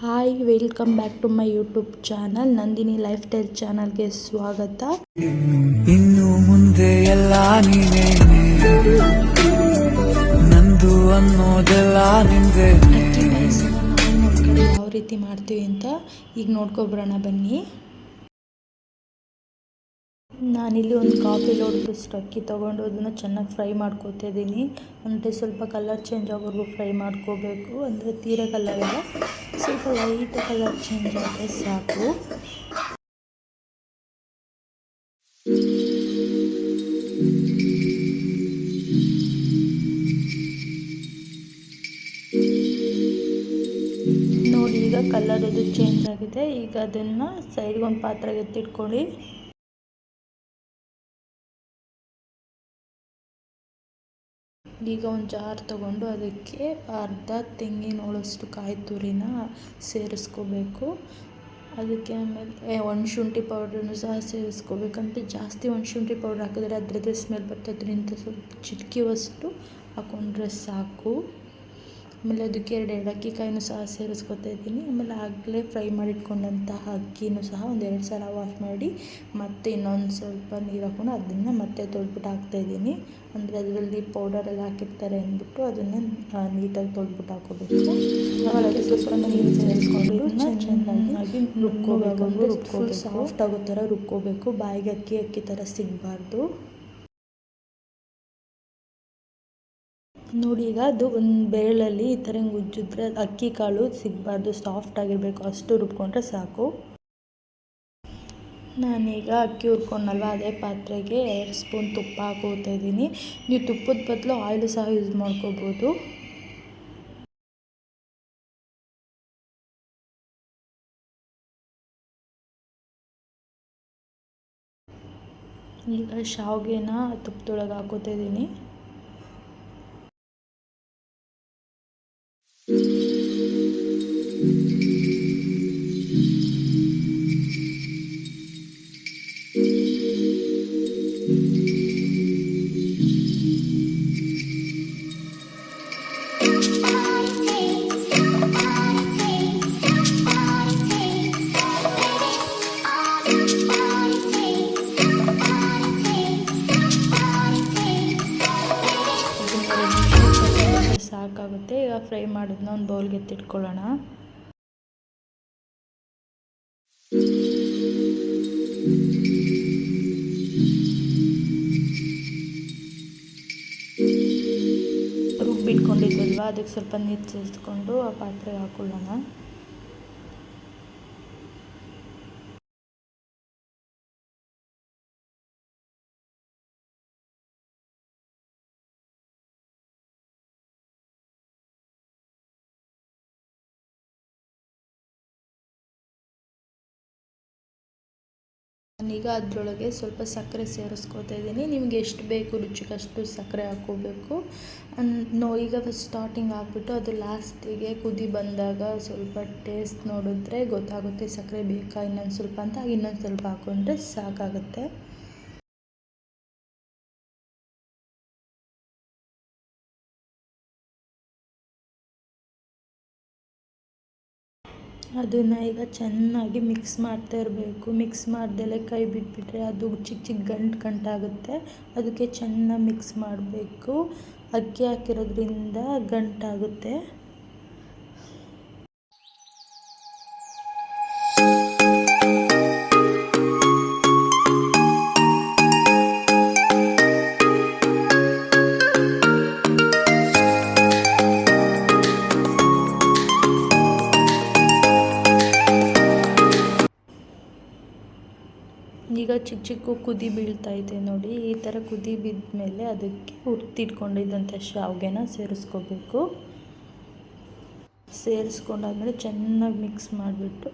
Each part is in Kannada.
Hi, welcome back to my YouTube channel Nandini lifestyle ಚಾನಲ್ಗೆ ಸ್ವಾಗತ. ಇನ್ನು ಮುಂದೆ ಎಲ್ಲ ನೀನೇನೆ, ನಂದು ಅನ್ನೋದೆಲ್ಲ ನಿಂದೆ. ಅಕ್ಕಿ ಪಾಯಸನ ನಾವು ನಮ್ಮ ಕಡೆ ಯಾವ ರೀತಿ ಮಾಡ್ತೀವಿ ಅಂತ ಈಗ ನೋಡ್ಕೊಬರೋಣ ಬನ್ನಿ. ನಾನಿಲ್ಲಿ ಒಂದು ಕಾಫಿ ಲೋಟದಷ್ಟು ಅಕ್ಕಿ ತೊಗೊಂಡು ಅದನ್ನು ಚೆನ್ನಾಗಿ ಫ್ರೈ ಮಾಡ್ಕೊತಾ ಇದ್ದೀನಿ. ಅಂದರೆ ಸ್ವಲ್ಪ ಕಲರ್ ಚೇಂಜ್ ಆಗೋವರೆಗೂ ಫ್ರೈ ಮಾಡ್ಕೋಬೇಕು. ಅಂದರೆ ತೀರ ಕಲರ್ ಇಲ್ಲ, ಸ್ವಲ್ಪ ಲೈಟ್ ಕಲರ್ ಚೇಂಜ್ ಆದರೆ ಸಾಕು. ನೋಡಿ, ಈಗ ಕಲರ್ ಅದು ಚೇಂಜ್ ಆಗಿದೆ. ಈಗ ಅದನ್ನು ಸೈಡ್ಗೆ ಒಂದು ಪಾತ್ರೆಗೆ ಎತ್ತಿಟ್ಕೊಳ್ಳಿ. ಈಗ ಒಂದು ಜಾರ್ ತೊಗೊಂಡು ಅದಕ್ಕೆ ಅರ್ಧ ತೆಂಗಿನ ಹೋಳಷ್ಟು ಕಾಯಿ ತುರಿನ ಸೇರಿಸ್ಕೋಬೇಕು. ಅದಕ್ಕೆ ಆಮೇಲೆ ಒಣಶುಂಠಿ ಪೌಡ್ರನ್ನು ಸಹ ಸೇರಿಸ್ಕೋಬೇಕಂತ. ಜಾಸ್ತಿ ಒಣಶುಂಠಿ ಪೌಡ್ರ್ ಹಾಕಿದ್ರೆ ಅದರದ್ದೇ ಸ್ಮೆಲ್ ಬರ್ತದ್ರಿಂದ ಸ್ವಲ್ಪ ಚಿಟಿಕೆಯಷ್ಟು ಹಾಕ್ಕೊಂಡ್ರೆ ಸಾಕು. ಆಮೇಲೆ ಅದಕ್ಕೆ 2 ಏಲಕ್ಕಿಕಾಯಿನೂ ಸಹ ಸೇರಿಸ್ಕೊತಾ ಇದ್ದೀನಿ. ಆಮೇಲೆ ಆಗಲೇ ಫ್ರೈ ಮಾಡಿಟ್ಕೊಂಡಂತಹ ಅಕ್ಕಿನೂ ಸಹ 1-2 ಸಲ ವಾಶ್ ಮಾಡಿ ಮತ್ತೆ ಇನ್ನೊಂದು ಸ್ವಲ್ಪ ನೀರು ಹಾಕ್ಕೊಂಡು ಅದನ್ನು ಮತ್ತೆ ತೊಳೆದ್ಬಿಟ್ಟು ಹಾಕ್ತಾಯಿದ್ದೀನಿ. ಅಂದರೆ ಅದರಲ್ಲಿ ಪೌಡರೆಲ್ಲ ಹಾಕಿರ್ತಾರೆ ಅಂದ್ಬಿಟ್ಟು ಅದನ್ನು ನೀಟಾಗಿ ತೊಳೆದ್ಬಿಟ್ಟು ಹಾಕೋಬೇಕು. ಆಮೇಲೆ ಅದಕ್ಕೆ ಸ್ವಲ್ಪ ನೀರು ಸೇರಿಸ್ಕೊಂಡು ಚೆನ್ನಾಗಿ ರುಬ್ಕೋಬೇಕು. ಅಂದರೆ ಫುಲ್ ಸಾಫ್ಟ್ ಆಗೋ ಥರ ರುಬ್ಕೋಬೇಕು. ಬಾಯಿಗೆ ಅಕ್ಕಿ ಥರ ಸಿಗಬಾರ್ದು. ನೋಡಿ, ಈಗ ಅದು ಒಂದು ಬೆರಳಲ್ಲಿ ಈ ಥರ ಉಜ್ಜಿದ್ರೆ ಅಕ್ಕಿ ಕಾಳು ಸಿಗಬಾರ್ದು, ಸಾಫ್ಟ್ ಆಗಿರಬೇಕು. ಅಷ್ಟು ರುಬ್ಕೊಂಡ್ರೆ ಸಾಕು. ನಾನೀಗ ಅಕ್ಕಿ ಹುರ್ಕೊಂಡಲ್ವ ಅದೇ ಪಾತ್ರೆಗೆ 2 ಸ್ಪೂನ್ ತುಪ್ಪ ಹಾಕೋತಾ ಇದ್ದೀನಿ. ನೀವು ತುಪ್ಪದ ಬದಲು ಆಯಿಲು ಸಹ ಯೂಸ್ ಮಾಡ್ಕೋಬೋದು. ಈಗ ಶಾವಿಗೆನ ತುಪ್ಪದೊಳಗೆ ಹಾಕೋತಾ ಇದ್ದೀನಿ. ಸಾಕಾಗುತ್ತೆ. ಈಗ ಫ್ರೈ ಮಾಡಿದ್ನ ಒಂದು ಬೌಲ್ಗೆ ಎತ್ತಿಟ್ಕೊಳ್ಳೋಣ. ರುಬ್ಬಿಟ್ಕೊಂಡಿದ್ವಲ್ವ ಅದಕ್ಕೆ ಸ್ವಲ್ಪ ನೀರು ಸೇರಿಸ್ಕೊಂಡು ಆ ಪಾತ್ರೆಗೆ ಹಾಕೊಳ್ಳೋಣ. ನಾನೀಗ ಅದರೊಳಗೆ ಸ್ವಲ್ಪ ಸಕ್ಕರೆ ಸೇರಿಸ್ಕೊತಾ ಇದ್ದೀನಿ. ನಿಮ್ಗೆ ಎಷ್ಟು ಬೇಕು ರುಚಿಗಷ್ಟು ಸಕ್ಕರೆ ಹಾಕ್ಕೋಬೇಕು. ಈಗ ಫಸ್ಟ್ ಸ್ಟಾರ್ಟಿಂಗ್ ಹಾಕ್ಬಿಟ್ಟು ಅದು ಲಾಸ್ಟಿಗೆ ಕುದಿ ಬಂದಾಗ ಸ್ವಲ್ಪ ಟೇಸ್ಟ್ ನೋಡಿದ್ರೆ ಗೊತ್ತಾಗುತ್ತೆ ಸಕ್ಕರೆ ಬೇಕಾ ಇನ್ನೊಂದು ಸ್ವಲ್ಪ ಅಂತ. ಇನ್ನೊಂದು ಸ್ವಲ್ಪ ಹಾಕ್ಕೊಂಡ್ರೆ ಸಾಕಾಗುತ್ತೆ. ಅದನ್ನು ಈಗ ಚೆನ್ನಾಗಿ ಮಿಕ್ಸ್ ಮಾಡ್ತಾ ಇರಬೇಕು. ಮಿಕ್ಸ್ ಮಾಡ್ದಲೇ ಕೈ ಬಿಟ್ಬಿಟ್ರೆ ಅದು ಚಿಕ್ಕ ಚಿಕ್ಕ ಗಂಟಾಗುತ್ತೆ. ಅದಕ್ಕೆ ಚೆನ್ನಾಗಿ ಮಿಕ್ಸ್ ಮಾಡಬೇಕು. ಅಕ್ಕಿ ಹಾಕಿರೋದ್ರಿಂದ ಗಂಟಾಗುತ್ತೆ. ಈಗ ಚಿಕ್ಕ ಚಿಕ್ಕ ಕುದಿ ಬೀಳ್ತಾ ಇದೆ ನೋಡಿ. ಈ ಥರ ಕುದಿ ಬಿದ್ದ ಮೇಲೆ ಅದಕ್ಕೆ ಹುರಿದಿಟ್ಕೊಂಡಿದ್ದಂಥ ಶಾವಿಗೆನ ಸೇರಿಸ್ಕೋಬೇಕು. ಸೇರಿಸ್ಕೊಂಡಾದ್ಮೇಲೆ ಚೆನ್ನಾಗಿ ಮಿಕ್ಸ್ ಮಾಡಿಬಿಟ್ಟು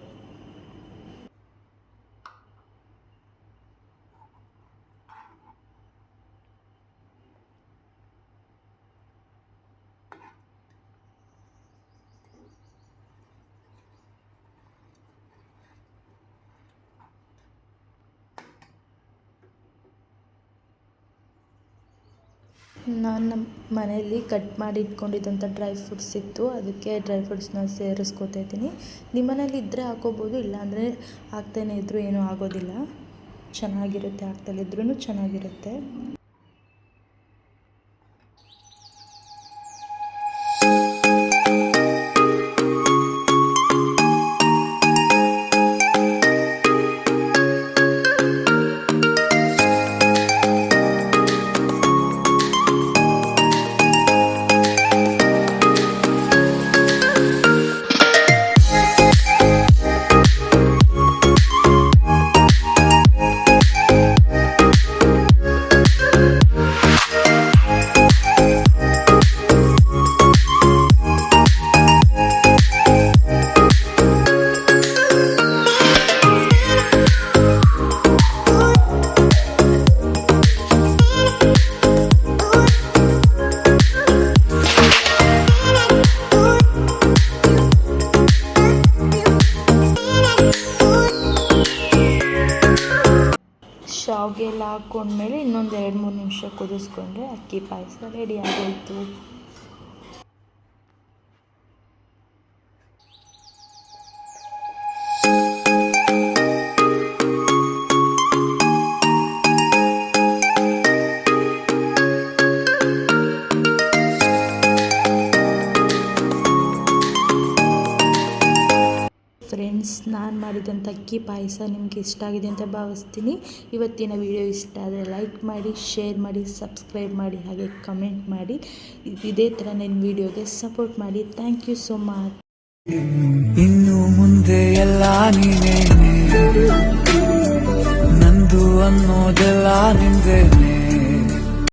ನಾನು ನಮ್ಮ ಮನೆಯಲ್ಲಿ ಕಟ್ ಮಾಡಿ ಇಟ್ಕೊಂಡಿದ್ದಂಥ ಡ್ರೈ ಫ್ರೂಟ್ಸ್ ಇತ್ತು, ಅದಕ್ಕೆ ಡ್ರೈ ಫ್ರೂಟ್ಸ್ನ ಸೇರಿಸ್ಕೊತಾ ಇದ್ದೀನಿ. ನಿಮ್ಮ ಮನೇಲಿ ಇದ್ದರೆ ಹಾಕೋಬೋದು, ಇಲ್ಲಾಂದರೆ ಹಾಕ್ತಾನೆ ಇದ್ದರೂ ಏನೂ ಆಗೋದಿಲ್ಲ, ಚೆನ್ನಾಗಿರುತ್ತೆ. ಹಾಕ್ತಲಿದ್ರೂ ಚೆನ್ನಾಗಿರುತ್ತೆ. ಶಾವಿಗೆ ಎಲ್ಲ ಹಾಕ್ಕೊಂಡ್ಮೇಲೆ ಇನ್ನೊಂದು 2-3 ನಿಮಿಷ ಕುದಿಸ್ಕೊಂಡ್ರೆ ಅಕ್ಕಿ ಪಾಯಸ ರೆಡಿ ಆಗೋಯಿತು. ಫ್ರೆಂಡ್ಸ್, ನಾನು ಮಾಡಿದಂಥ ಅಕ್ಕಿ ಪಾಯಸ ನಿಮಗೆ ಇಷ್ಟ ಆಗಿದೆ ಅಂತ ಭಾವಿಸ್ತೀನಿ. ಇವತ್ತಿನ ವಿಡಿಯೋ ಇಷ್ಟ ಆದರೆ ಲೈಕ್ ಮಾಡಿ, ಶೇರ್ ಮಾಡಿ, ಸಬ್ಸ್ಕ್ರೈಬ್ ಮಾಡಿ, ಹಾಗೆ ಕಮೆಂಟ್ ಮಾಡಿ. ಇದೇ ಥರ ನನ್ನ ವಿಡಿಯೋಗೆ ಸಪೋರ್ಟ್ ಮಾಡಿ. Thank you so much. ಇನ್ನು ಮುಂದೆ ಎಲ್ಲ ನೀನೇನೆ, ನಂದು ಅನ್ನೋದೆಲ್ಲ ನಿಂದೇನೆ.